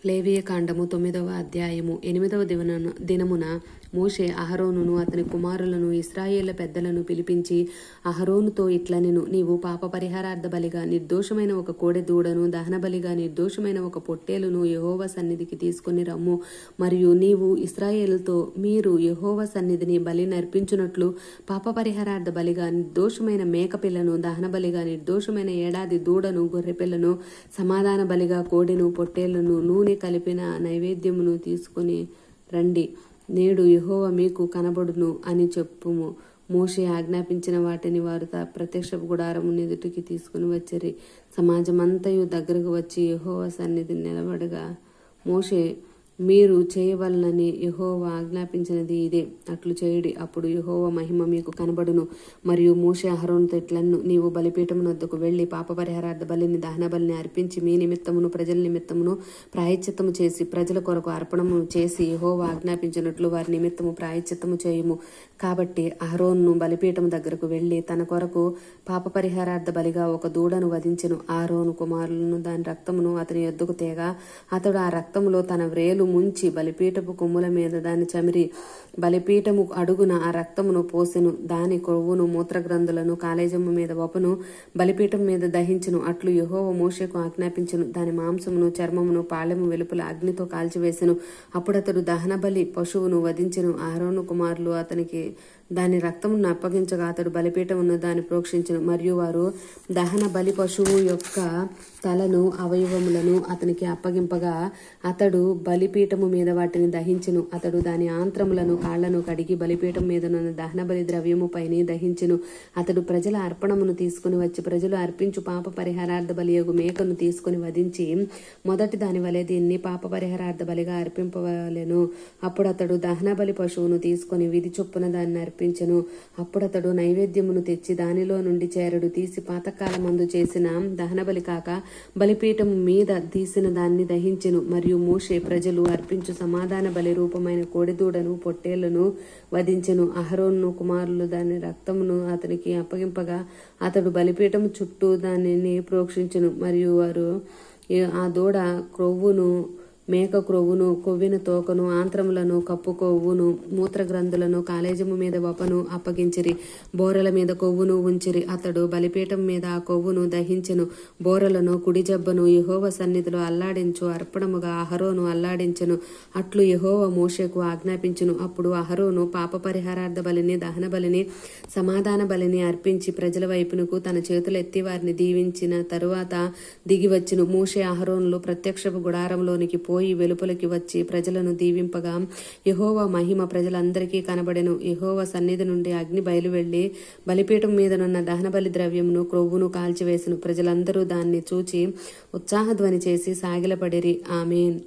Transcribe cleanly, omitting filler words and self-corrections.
లేవియకాండము 9వ అధ్యాయము 8వ దినమున మోషే అహరోనును అతని కుమారులను ఇశ్రాయేళ్ల పెద్దలను పిలిపించి అహరోనుతో ఇట్లనెను, నీవు పాప పరిహారార్థ బలిగా నిర్దోషమైన ఒక కోడె దూడను, దహన బలిగా నిర్దోషమైన ఒక పొట్టేలును యెహోవా సన్నిధికి తీసుకుని రమ్ము. మరియు నీవు ఇశ్రాయేలుతో, మీరు యెహోవా సన్నిధిని బలి నర్పించున్నట్లు పాప పరిహారార్థ బలిగా నిర్దోషమైన మేకపిల్లను, దహన బలిగా నిర్దోషమైన ఏడాది దూడను, గొర్రెపిల్లను, సమాధాన బలిగా కోడెను, పొట్టేలును, నూనె కలిపిన నైవేద్యమును తీసుకుని రండి. నేడు యెహోవా మీకు కనబడును అని చెప్పుము. మోషే ఆజ్ఞాపించిన వాటిని వారు ప్రత్యక్ష గుడారము ఎదుటికి తీసుకుని వచ్చిరి. సమాజమంతయు దగ్గరకు వచ్చి యెహోవా సన్నిధి నిలబడగా మోషే, మీరు చేయవలనని యెహోవా ఆజ్ఞాపించినది ఇదే, అట్లు చేయుడి, అప్పుడు యెహోవా మహిమ మీకు కనబడును. మరియు మోషే అహరోనుతో ఇట్లనెను, నీవు బలిపీఠము వద్దకు వెళ్లి పాప పరిహారార్థ బలిని, దహన బలిని అర్పించి మీ నిమిత్తమును ప్రజల నిమిత్తమును ప్రాయశ్చిత్తము చేసి ప్రజల కొరకు అర్పణము చేసి యెహోవా ఆజ్ఞాపించినట్లు వారి నిమిత్తము ప్రాయశ్చిత్తము చేయుము. కాబట్టి అహరోను బలిపీఠము దగ్గరకు వెళ్లి తన కొరకు పాప పరిహారార్థ బలిగా ఒక దూడను వధించెను. అహరోను కుమారులను దాని రక్తమును అతని యొద్దకు తేగా అతడు ఆ రక్తములో తన వ్రేలు ముంచి బలిపీఠపు కొమ్ముల మీద దాన్ని చమిరి బలిపీఠము అడుగున ఆ రక్తమును పోసెను. దాని కొవ్వును, మూత్రగ్రంథులను, కాలేజము మీద వపను బలిపీఠం మీద దహించును. అట్లు యెహోవా మోషేకు ఆజ్ఞాపించును. దాని మాంసమును, చర్మమును పాళెము వెలుపల అగ్నితో కాల్చివేసెను. అప్పుడతడు దహన బలి పశువును వధించెను. అహరోను కుమారులు అతనికి దాని రక్తమును అప్పగించగా అతడు బలిపీఠమును దాన్ని ప్రోక్షించెను. మరియు వారు దహన బలి పశువు యొక్క తలను, అవయవములను అతనికి అప్పగింపగా అతడు బలిపీఠము మీద వాటిని దహించెను. అతడు దాని ఆంత్రములను, కాళ్లను కడిగి బలిపీఠం మీదనున్న దహన బలి ద్రవ్యము పైన దహించెను. అతడు ప్రజల అర్పణమును తీసుకుని వచ్చి ప్రజలు అర్పించు పాప పరిహారార్థ బలియగు మేకను తీసుకుని వధించి మొదటి దాని వలె దీన్ని పాప పరిహారార్థ బలిగా అర్పింపవలెను. అప్పుడు అతడు దహన బలి పశువును తీసుకుని విధి చొప్పున దాన్ని అర్పించెను. అప్పుడతడు నైవేద్యమును తెచ్చి దానిలో నుండి చేరడు తీసి పాతకాలమందు చేసిన దహన బలి కాక బలిపీఠము మీద తీసిన దాన్ని దహించెను. మరియు మోషే ప్రజలు అర్పించు సమాధాన బలి రూపమైన కోడెదూడను, పొట్టేళ్లను వధించెను. అహరోను కుమారులు దాని రక్తమును అతనికి అప్పగింపగా అతడు బలిపీఠము చుట్టూ దానిని ప్రోక్షించెను. మరియు వారు ఆ దూడ క్రొవ్వును, మేక క్రొవ్వును, కొవ్విన తోకను, ఆంత్రములను, కప్పు కొవ్వును, మూత్రగ్రంథులను, కాలేజము మీద వపను అప్పగించిరి. బోరల మీద కొవ్వును ఉంచిరి. అతడు బలిపీఠం మీద ఆ కొవ్వును దహించెను. బోరలను, కుడి జబ్బను యెహోవా సన్నిధిలో అల్లాడించు అర్పణముగా అహరోను అల్లాడించెను. అట్లు యెహోవా మోషేకు ఆజ్ఞాపించును. అప్పుడు అహరోను పాప పరిహారార్థ బలిని, దహన బలిని, సమాధాన బలిని అర్పించి ప్రజల వైపునకు తన చేతులెత్తి వారిని దీవించిన తరువాత దిగివచ్చును. మోషే అహరోనులు ప్రత్యక్షపు గుడారంలోనికి పోయి వెలుపలికి వచ్చి ప్రజలను దీవింపగా యెహోవా మహిమ ప్రజలందరికీ కనబడెను. యెహోవా సన్నిధి నుండి అగ్ని బయలువెళ్లి బలిపీఠం మీదనున్న దహన బలి ద్రవ్యమును, క్రొవ్వును కాల్చివేసెను. ప్రజలందరూ దాన్ని చూచి ఉత్సాహధ్వని చేసి సాగిలపడిరి. ఆమేన్.